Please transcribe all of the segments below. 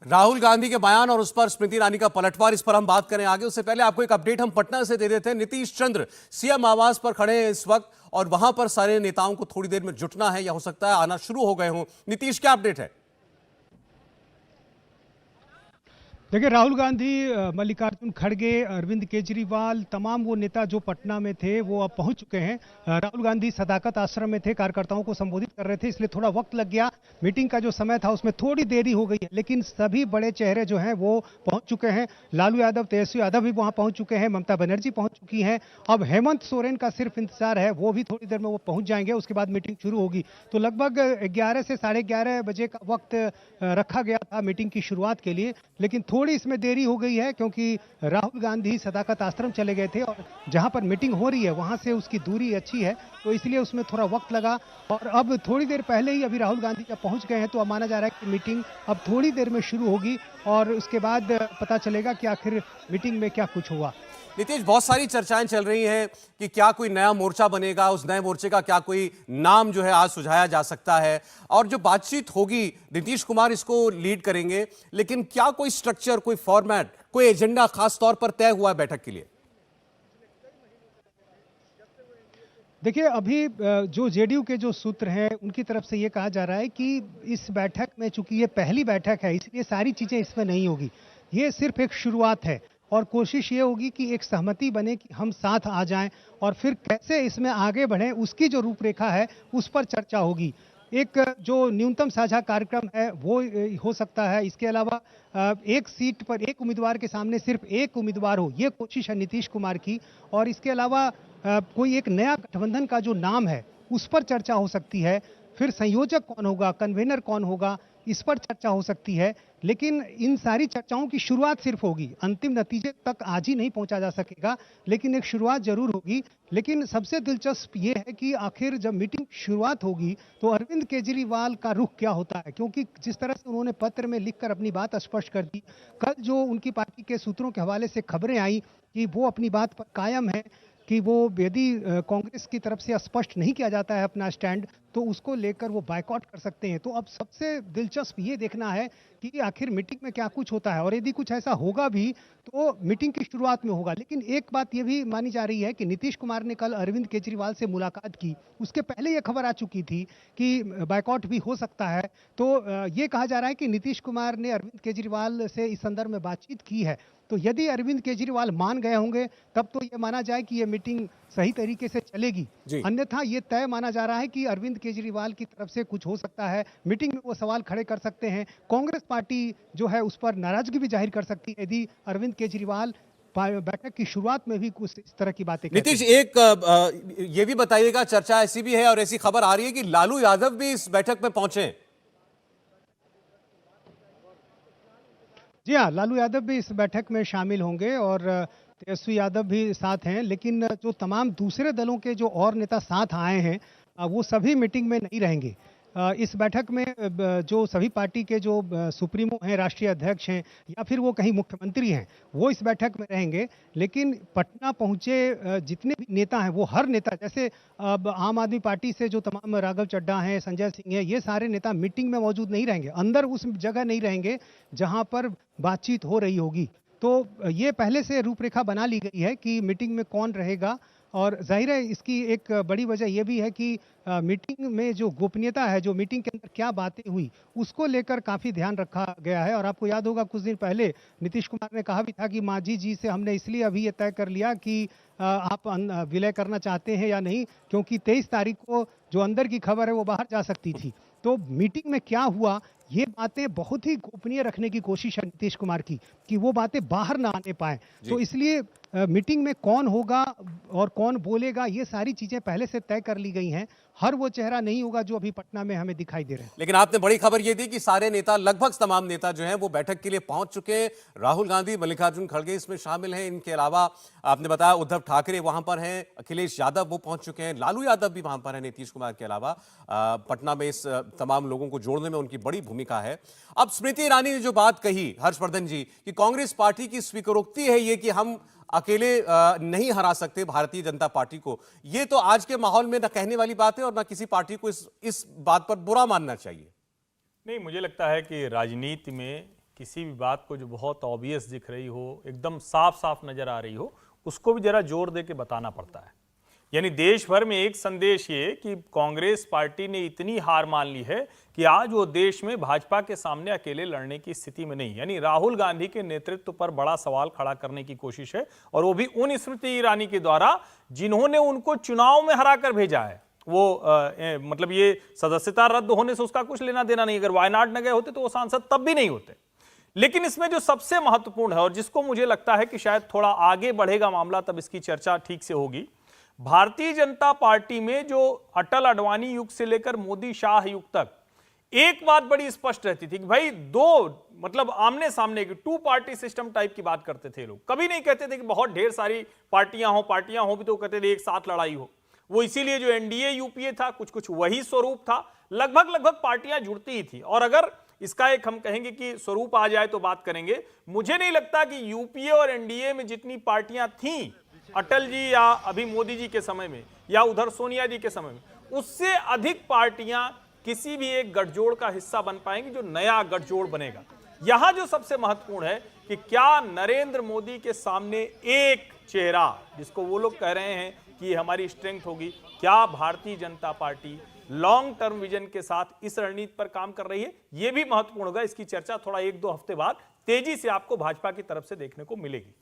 राहुल गांधी के बयान और उस पर स्मृति ईरानी का पलटवार, इस पर हम बात करें आगे। उससे पहले आपको एक अपडेट हम पटना से दे देते हैं। नीतीश चंद्र सीएम आवास पर खड़े हैं इस वक्त और वहां पर सारे नेताओं को थोड़ी देर में जुटना है या हो सकता है आना शुरू हो गए हों। नीतीश, क्या अपडेट है? देखिए, राहुल गांधी, मल्लिकार्जुन खड़गे, अरविंद केजरीवाल, तमाम वो नेता जो पटना में थे वो अब पहुंच चुके हैं। राहुल गांधी सदाकत आश्रम में थे, कार्यकर्ताओं को संबोधित कर रहे थे, इसलिए थोड़ा वक्त लग गया। मीटिंग का जो समय था उसमें थोड़ी देरी हो गई है, लेकिन सभी बड़े चेहरे जो हैं वो पहुंच चुके हैं। लालू यादव, तेजस्वी यादव भी वहां पहुंच चुके हैं, ममता बनर्जी पहुंच चुकी हैं। अब हेमंत सोरेन का सिर्फ इंतजार है, वो भी थोड़ी देर में वो पहुंच जाएंगे, उसके बाद मीटिंग शुरू होगी। तो लगभग 11 से 11:30 बजे का वक्त रखा गया था मीटिंग की शुरुआत के लिए, लेकिन थोड़ी इसमें देरी हो गई है क्योंकि राहुल गांधी सदाकत आश्रम चले गए थे और जहां पर मीटिंग हो रही है वहां से उसकी दूरी अच्छी है, तो इसलिए उसमें थोड़ा वक्त लगा। और अब थोड़ी देर पहले ही अभी राहुल गांधी जब पहुंच गए हैं तो अब माना जा रहा है कि मीटिंग अब थोड़ी देर में शुरू होगी और उसके बाद पता चलेगा कि आखिर मीटिंग में क्या कुछ हुआ। नीतीश, बहुत सारी चर्चाएं चल रही हैं कि क्या कोई नया मोर्चा बनेगा, उस नए मोर्चे का क्या कोई नाम जो है आज सुझाया जा सकता है, और जो बातचीत होगी नीतीश कुमार इसको लीड करेंगे, लेकिन क्या कोई स्ट्रक्चर, कोई फॉर्मेट, कोई एजेंडा खास तौर पर तय हुआ है बैठक के लिए? देखिए, अभी जो जेडीयू के जो सूत्र हैं उनकी तरफ से ये कहा जा रहा है कि इस बैठक में, चूंकि ये पहली बैठक है इसलिए सारी चीजें इसमें नहीं होगी, ये सिर्फ एक शुरुआत है और कोशिश ये होगी कि एक सहमति बने कि हम साथ आ जाएं और फिर कैसे इसमें आगे बढ़ें उसकी जो रूपरेखा है उस पर चर्चा होगी। एक जो न्यूनतम साझा कार्यक्रम है वो हो सकता है। इसके अलावा एक सीट पर एक उम्मीदवार के सामने सिर्फ एक उम्मीदवार हो, ये कोशिश है नीतीश कुमार की। और इसके अलावा कोई एक नया गठबंधन का जो नाम है उस पर चर्चा हो सकती है। फिर संयोजक कौन होगा, कन्वेनर कौन होगा, इस पर चर्चा हो सकती है। लेकिन इन सारी चर्चाओं की शुरुआत सिर्फ होगी, अंतिम नतीजे तक आज ही नहीं पहुंचा जा सकेगा, लेकिन एक शुरुआत जरूर होगी। लेकिन सबसे दिलचस्प ये है कि आखिर जब मीटिंग शुरुआत होगी तो अरविंद केजरीवाल का रुख क्या होता है, क्योंकि जिस तरह से उन्होंने पत्र में लिखकर अपनी बात स्पष्ट कर दी, कल जो उनकी पार्टी के सूत्रों के हवाले से खबरें आई कि वो अपनी बात पर कायम है कि वो यदि कांग्रेस की तरफ से स्पष्ट नहीं किया जाता है अपना स्टैंड तो उसको लेकर वो बायकॉट कर सकते हैं। तो अब सबसे दिलचस्प ये देखना है कि आखिर मीटिंग में क्या कुछ होता है और यदि कुछ ऐसा होगा भी तो मीटिंग की शुरुआत में होगा। लेकिन एक बात ये भी मानी जा रही है कि नीतीश कुमार ने कल अरविंद केजरीवाल से मुलाकात की, उसके पहले ये खबर आ चुकी थी कि बायकॉट भी हो सकता है। तो ये कहा जा रहा है कि नीतीश कुमार ने अरविंद केजरीवाल से इस संदर्भ में बातचीत की है। तो यदि अरविंद केजरीवाल मान गए होंगे तब तो ये माना जाए कि ये मीटिंग सही तरीके से चलेगी। अन्यथा ये तय माना जा रहा है कि अरविंद केजरीवाल की तरफ से कुछ हो सकता है, मीटिंग में वो सवाल खड़े कर सकते हैं। कांग्रेस पार्टी जो है उस पर नाराजगी भी जाहिर कर सकती है यदि अरविंद केजरीवाल बैठक की शुरुआत में भी कुछ इस तरह की बातें। नीतीश, ये भी बताइएगा, चर्चा ऐसी भी है और ऐसी खबर आ रही है कि लालू यादव भी इस बैठक में पहुंचे। जी हाँ, लालू यादव भी इस बैठक में शामिल होंगे और तेजस्वी यादव भी साथ हैं। लेकिन जो तमाम दूसरे दलों के जो और नेता साथ आए हैं वो सभी मीटिंग में नहीं रहेंगे। इस बैठक में जो सभी पार्टी के जो सुप्रीमो हैं, राष्ट्रीय अध्यक्ष हैं या फिर वो कहीं मुख्यमंत्री हैं, वो इस बैठक में रहेंगे। लेकिन पटना पहुंचे जितने भी नेता हैं वो हर नेता, जैसे अब आम आदमी पार्टी से जो तमाम राघव चड्ढा हैं, संजय सिंह हैं, ये सारे नेता मीटिंग में मौजूद नहीं रहेंगे, अंदर उस जगह नहीं रहेंगे जहां पर बातचीत हो रही होगी। तो ये पहले से रूपरेखा बना ली गई है कि मीटिंग में कौन रहेगा। और जाहिर है इसकी एक बड़ी वजह यह भी है कि मीटिंग में जो गोपनीयता है, जो मीटिंग के अंदर क्या बातें हुई उसको लेकर काफी ध्यान रखा गया है। और आपको याद होगा कुछ दिन पहले नीतीश कुमार ने कहा भी था कि मांझी जी से हमने इसलिए अभी ये तय कर लिया कि आप विलय करना चाहते हैं या नहीं, क्योंकि 23 तारीख को जो अंदर की खबर है वो बाहर जा सकती थी। तो मीटिंग में क्या हुआ ये बातें बहुत ही गोपनीय रखने की कोशिश है नीतीश कुमार की कि वो बातें बाहर ना आने पाए। तो इसलिए मीटिंग में कौन होगा और कौन बोलेगा ये सारी चीजें पहले से तय कर ली गई हैं। हर वो चेहरा नहीं होगा जो अभी पटना में हमें दिखाई दे रहे हैं। लेकिन आपने बड़ी खबर ये दी कि सारे नेता, लगभग तमाम नेता जो हैं वो बैठक के लिए पहुंच चुके हैं। राहुल गांधी, मल्लिकार्जुन खड़गे इसमें शामिल हैं। इनके अलावा आपने बताया उद्धव ठाकरे वहां पर हैं, अखिलेश यादव वो पहुंच चुके हैं, लालू यादव भी वहां पर है। नीतीश कुमार के अलावा पटना में इस तमाम लोगों को जोड़ने में उनकी बड़ी भूमिका है। अब स्मृति ईरानी ने जो बात कही, हर्षवर्धन जी, कि कांग्रेस पार्टी की स्वीकारोक्ति है ये कि हम अकेले नहीं हरा सकते भारतीय जनता पार्टी को, ये तो आज के माहौल में न कहने वाली बात है और न किसी पार्टी को इस बात पर बुरा मानना चाहिए। नहीं, मुझे लगता है कि राजनीति में किसी भी बात को जो बहुत ऑब्वियस दिख रही हो, एकदम साफ साफ नजर आ रही हो, उसको भी जरा जोर दे के बताना पड़ता है। यानी देश भर में एक संदेश ये कि कांग्रेस पार्टी ने इतनी हार मान ली है कि आज वो देश में भाजपा के सामने अकेले लड़ने की स्थिति में नहीं। यानी राहुल गांधी के नेतृत्व पर बड़ा सवाल खड़ा करने की कोशिश है, और वो भी उन स्मृति ईरानी के द्वारा जिन्होंने उनको चुनाव में हरा कर भेजा है। वो मतलब ये सदस्यता रद्द होने से उसका कुछ लेना देना नहीं। अगर वायनाड न गए होते तो वो सांसद तब भी नहीं होते। लेकिन इसमें जो सबसे महत्वपूर्ण है और जिसको मुझे लगता है कि शायद थोड़ा आगे बढ़ेगा मामला, तब इसकी चर्चा ठीक से होगी, भारतीय जनता पार्टी में जो अटल अडवाणी युग से लेकर मोदी शाह युग तक एक बात बड़ी स्पष्ट रहती थी कि भाई दो मतलब आमने सामने की टू पार्टी सिस्टम टाइप की बात करते थे लोग। कभी नहीं कहते थे कि बहुत ढेर सारी पार्टियां हो भी तो कहते थे एक साथ लड़ाई हो। वो इसीलिए जो एनडीए यूपीए था कुछ कुछ वही स्वरूप था, लगभग पार्टियां जुड़ती ही थी। और अगर इसका एक हम कहेंगे कि स्वरूप आ जाए तो बात करेंगे, मुझे नहीं लगता कि यूपीए और एनडीए में जितनी पार्टियां थीं अटल जी या अभी मोदी जी के समय में या उधर सोनिया जी के समय में, उससे अधिक पार्टियां किसी भी एक गठजोड़ का हिस्सा बन पाएंगी जो नया गठजोड़ बनेगा। यहां जो सबसे महत्वपूर्ण है कि क्या नरेंद्र मोदी के सामने एक चेहरा, जिसको वो लोग कह रहे हैं कि ये हमारी स्ट्रेंथ होगी, क्या Bharatiya Janata party long term vision के साथ इस रणनीति पर काम कर रही है? ये भी महत्वपूर्ण होगा। इसकी चर्चा थोड़ा 1-2 हफ्ते बाद तेजी से आपको भाजपा की तरफ से देखने को मिलेगी।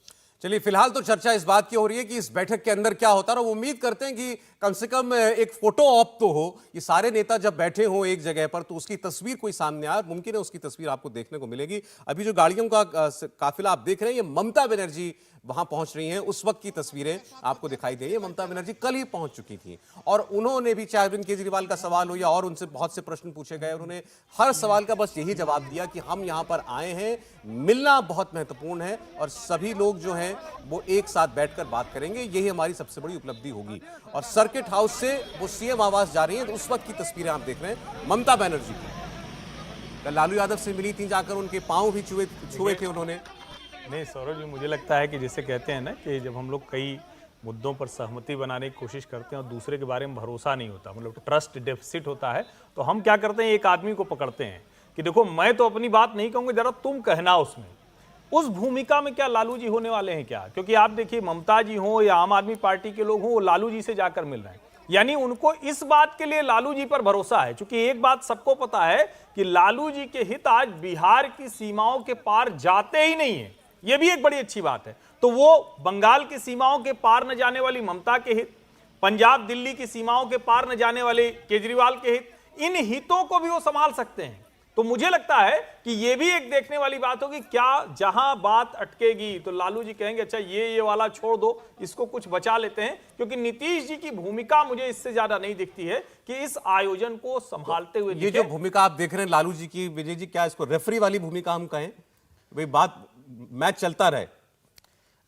चलिए, फिलहाल तो चर्चा इस बात की हो रही है कि इस बैठक के अंदर क्या होता है, और उम्मीद करते हैं कि कम से कम एक फोटो ऑप तो हो। ये सारे नेता जब बैठे हो एक जगह पर तो उसकी तस्वीर कोई सामने आए, मुमकिन है उसकी तस्वीर आपको देखने को मिलेगी। अभी जो गाड़ियों का काफिला आप देख रहे हैं, ये ममता बनर्जी वहां पहुंच रही हैं, उस वक्त की तस्वीरें आपको दिखाई दे रही है। ममता बनर्जी कल ही पहुंच चुकी थी और उन्होंने भी, चाहे अरविंद केजरीवाल का सवाल हो या और उनसे बहुत से प्रश्न पूछे गए, उन्होंने हर सवाल का बस यही जवाब दिया कि हम यहां पर आए हैं, मिलना बहुत महत्वपूर्ण है और सभी लोग जो हैं वो एक साथ बैठकर बात करेंगे, यही हमारी सबसे बड़ी उपलब्धि होगी। और सर्किट हाउस से वो सीएम आवास जा रही हैं, तो उस वक्त की तस्वीरें आप देख रहे हैं ममता बनर्जी की। कल लालू यादव से मिली थी, जाकर उनके पांव भी छुए थे उन्होंने। नहीं सौरभ जी, मुझे लगता है कि जैसे कहते हैं ना कि जब हम लोग कई मुद्दों पर सहमति बनाने की कोशिश करते हैं और दूसरे के बारे में भरोसा नहीं होता, मतलब ट्रस्ट डेफिसिट होता है, तो हम क्या करते हैं, एक आदमी को पकड़ते हैं कि देखो मैं तो अपनी बात नहीं कहूंगा, जरा तुम कहना उसमें। उस भूमिका में क्या लालू जी होने वाले हैं क्या? क्योंकि आप देखिए, ममता जी हो या आम आदमी पार्टी के लोग हों, वो लालू जी से जाकर मिल रहे हैं। यानी उनको इस बात के लिए लालू जी पर भरोसा है, क्योंकि एक बात सबको पता है कि लालू जी के हित आज बिहार की सीमाओं के पार जाते ही नहीं है। यह भी एक बड़ी अच्छी बात है। तो वो बंगाल की सीमाओं के पार न जाने वाली ममता के हित, पंजाब दिल्ली की सीमाओं के पार न जाने वाले केजरीवाल के हित, इन हितों को भी वो संभाल सकते हैं। तो मुझे लगता है कि यह भी एक देखने वाली बात होगी, क्या जहां बात अटकेगी तो लालू जी कहेंगे अच्छा ये वाला छोड़ दो, इसको कुछ बचा लेते हैं। क्योंकि नीतीश जी की भूमिका मुझे इससे ज्यादा नहीं दिखती है कि इस आयोजन को संभालते हुए ये जो भूमिका आप देख रहे हैं लालू जी की, विजय जी, क्या इसको रेफरी वाली भूमिका हम कहें? भाई बात मैच चलता रहे।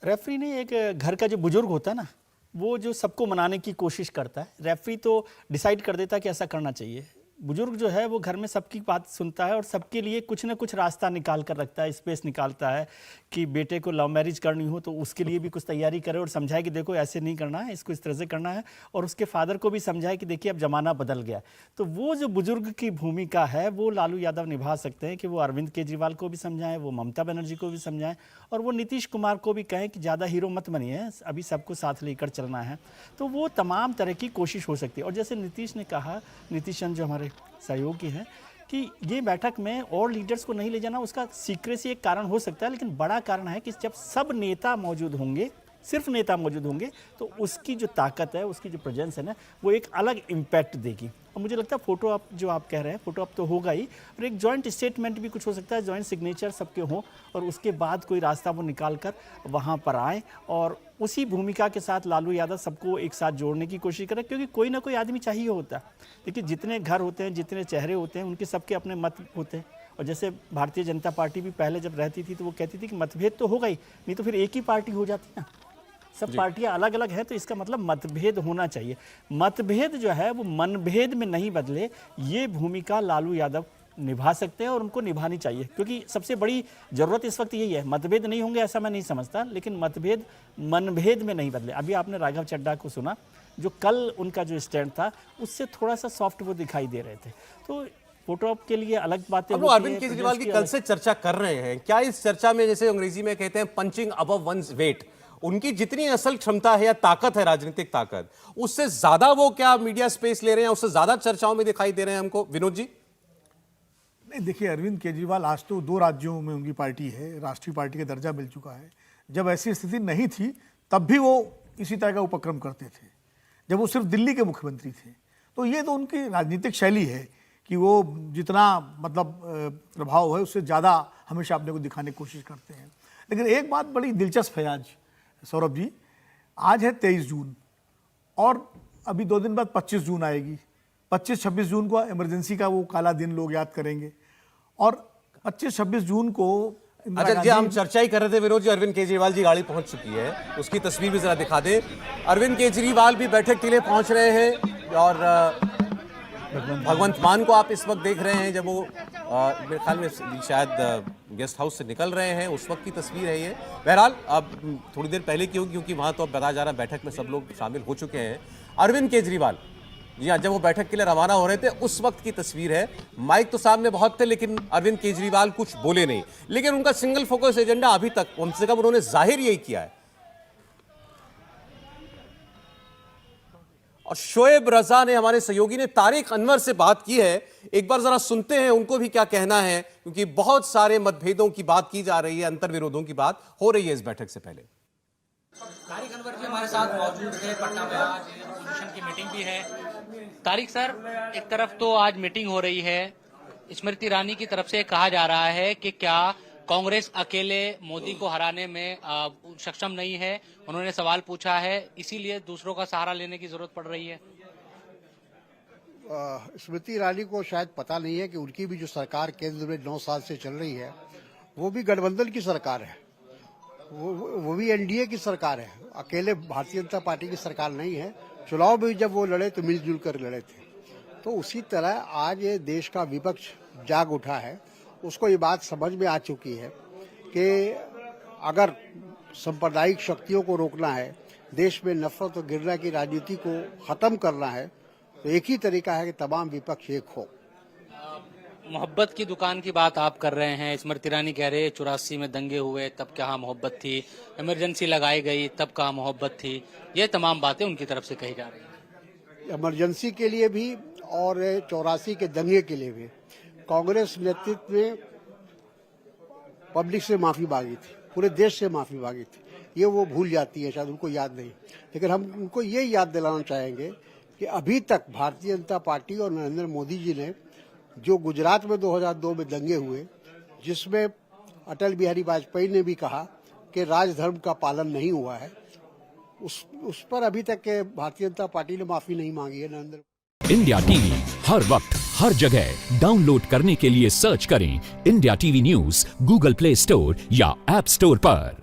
रेफरी नहीं, एक घर का जो बुजुर्ग होता है ना, वो जो सबको मनाने की कोशिश करता है। रेफरी तो डिसाइड कर देता है कि ऐसा करना चाहिए। बुजुर्ग जो है वो घर में सबकी बात सुनता है और सबके लिए कुछ ना कुछ रास्ता निकाल कर रखता है, स्पेस निकालता है कि बेटे को लव मैरिज करनी हो तो उसके लिए भी कुछ तैयारी करे और समझाए कि देखो ऐसे नहीं करना है, इसको इस तरह से करना है। और उसके फादर को भी समझाए कि देखिए अब ज़माना बदल गया। तो वो जो बुजुर्ग की भूमिका है वो लालू यादव निभा सकते हैं कि वो अरविंद केजरीवाल को भी समझाएं, वो ममता बनर्जी को भी समझाएं और वो नीतीश कुमार को भी कहें कि ज़्यादा हीरो मत बनिए, अभी सबको साथ लेकर चलना है। तो वो तमाम तरह की कोशिश हो सकती है। और जैसे नीतीश ने कहा, नीतीश चंद जो हमारे सहयोगी हैं, कि ये बैठक में और लीडर्स को नहीं ले जाना, उसका सीक्रेसी एक कारण हो सकता है, लेकिन बड़ा कारण है कि जब सब नेता मौजूद होंगे, सिर्फ नेता मौजूद होंगे, तो उसकी जो ताकत है, उसकी जो प्रेजेंस है ना, वो एक अलग इम्पैक्ट देगी। और मुझे लगता है फोटो आप जो आप कह रहे हैं, फोटो आप तो होगा ही, और एक जॉइंट स्टेटमेंट भी कुछ हो सकता है, जॉइंट सिग्नेचर सबके हों और उसके बाद कोई रास्ता वो निकाल कर वहाँ पर आए और उसी भूमिका के साथ लालू यादव सबको एक साथ जोड़ने की कोशिश करें। क्योंकि कोई ना कोई आदमी चाहिए होता है। देखिए, जितने घर होते हैं, जितने चेहरे होते हैं, उनके सबके अपने मत होते हैं। और जैसे भारतीय जनता पार्टी भी पहले जब रहती थी तो वो कहती थी कि मतभेद तो होगा ही, नहीं तो फिर एक ही पार्टी हो जाती ना। सब पार्टियां अलग अलग हैं, तो इसका मतलब मतभेद होना चाहिए। मतभेद जो है वो मनभेद में नहीं बदले, ये भूमिका लालू यादव निभा सकते हैं और उनको निभानी चाहिए। क्योंकि सबसे बड़ी ज़रूरत इस वक्त यही है। मतभेद नहीं होंगे ऐसा मैं नहीं समझता, लेकिन मतभेद मनभेद में नहीं बदले। अभी आपने राघव चड्ढा को सुना, जो कल उनका जो स्टैंड था उससे थोड़ा सा सॉफ्ट वो दिखाई दे रहे थे। तो फोटो ऑप के लिए अलग बातें अब लोग होती अरविंद है, केजरीवाल की प्रदेश कल अलग। से चर्चा कर रहे हैं, क्या इस चर्चा में जैसे अंग्रेजी में कहते हैं पंचिंग अबव वंस वेट, उनकी जितनी असल क्षमता है या ताकत है, राजनीतिक ताकत, उससे ज्यादा वो क्या मीडिया स्पेस ले रहे हैं, उससे ज्यादा चर्चाओं में दिखाई दे रहे हैं हमको? विनोद जी। नहीं, देखिए, अरविंद केजरीवाल आज तो 2 राज्यों में उनकी पार्टी है, राष्ट्रीय पार्टी का दर्जा मिल चुका है। जब ऐसी स्थिति नहीं थी तब भी वो इसी तरह का उपक्रम करते थे, जब वो सिर्फ दिल्ली के मुख्यमंत्री थे। तो ये तो उनकी राजनीतिक शैली है कि वो जितना मतलब प्रभाव है उससे ज़्यादा हमेशा अपने को दिखाने की कोशिश करते हैं। लेकिन एक बात बड़ी दिलचस्प है आज सौरभ जी, आज है 23 जून और अभी 2 दिन बाद 25 जून आएगी। 25-26 जून को इमरजेंसी का वो काला दिन लोग याद करेंगे और 25-26 जून को इंदिरा अच्छा जी, हम गांधी- चर्चा ही कर रहे थे विनोद जी, अरविंद केजरीवाल जी गाड़ी पहुंच चुकी है, उसकी तस्वीर भी जरा दिखा दे। अरविंद केजरीवाल भी बैठक के लिए पहुंच रहे हैं और भगवंत मान को आप इस वक्त देख रहे हैं जब वो मेरे ख्याल में शायद गेस्ट हाउस से निकल रहे हैं, उस वक्त की तस्वीर है ये। बहरहाल अब थोड़ी देर पहले की होगी क्योंकि वहां तो अब बताया जा रहा है बैठक में सब लोग शामिल हो चुके हैं। अरविंद केजरीवाल जी हाँ, जब वो बैठक के लिए रवाना हो रहे थे उस वक्त की तस्वीर है। माइक तो सामने बहुत थे लेकिन अरविंद केजरीवाल कुछ बोले नहीं, लेकिन उनका सिंगल फोकस एजेंडा अभी तक कम से कम उन्होंने जाहिर यही किया है। और शोएब रजा ने, हमारे सहयोगी ने तारिक अनवर से बात की है, एक बार जरा सुनते हैं उनको भी क्या कहना है, क्योंकि बहुत सारे मतभेदों की बात की जा रही है, अंतर्विरोधों की बात हो रही है इस बैठक से पहले। तारिक अनवर जी हमारे साथ मौजूद थे, पटना में आज अपोजिशन की मीटिंग भी है। तारिक सर, एक तरफ तो आज मीटिंग हो रही है, स्मृति ईरानी की तरफ से कहा जा रहा है कि क्या कांग्रेस अकेले मोदी को हराने में सक्षम नहीं है, उन्होंने सवाल पूछा है, इसीलिए दूसरों का सहारा लेने की जरूरत पड़ रही है। स्मृति ईरानी को शायद पता नहीं है कि उनकी भी जो सरकार केंद्र में 9 साल से चल रही है वो भी गठबंधन की सरकार है, वो भी एनडीए की सरकार है, अकेले भारतीय जनता पार्टी की सरकार नहीं है। चुनाव में जब वो लड़े तो मिलजुल कर लड़े थे। तो उसी तरह आज ये देश का विपक्ष जाग उठा है, उसको ये बात समझ में आ चुकी है कि अगर सांप्रदायिक शक्तियों को रोकना है, देश में नफरत और घृणा की राजनीति को खत्म करना है, तो एक ही तरीका है कि तमाम विपक्ष एक हो। मोहब्बत की दुकान की बात आप कर रहे हैं, स्मृति ईरानी कह रहे 84 में दंगे हुए तब कहाँ मोहब्बत थी, इमरजेंसी लगाई गई तब कहाँ मोहब्बत थी, ये तमाम बातें उनकी तरफ से कही जा रही हैं। इमरजेंसी के लिए भी और 84 के दंगे के लिए भी कांग्रेस नेतृत्व में पब्लिक से माफी मांगी थी, पूरे देश से माफी मांगी थी, ये वो भूल जाती है, शायद उनको याद नहीं। लेकिन हम उनको ये याद दिलाना चाहेंगे कि अभी तक भारतीय जनता पार्टी और नरेंद्र मोदी जी ने जो गुजरात में 2002 में दंगे हुए, जिसमें अटल बिहारी वाजपेयी ने भी कहा कि राजधर्म का पालन नहीं हुआ है, उस पर अभी तक के भारतीय जनता पार्टी ने माफी नहीं मांगी है। नरेंद्र इंडिया टीवी हर वक्त हर जगह डाउनलोड करने के लिए सर्च करें India TV news Google play store या ऐप स्टोर पर।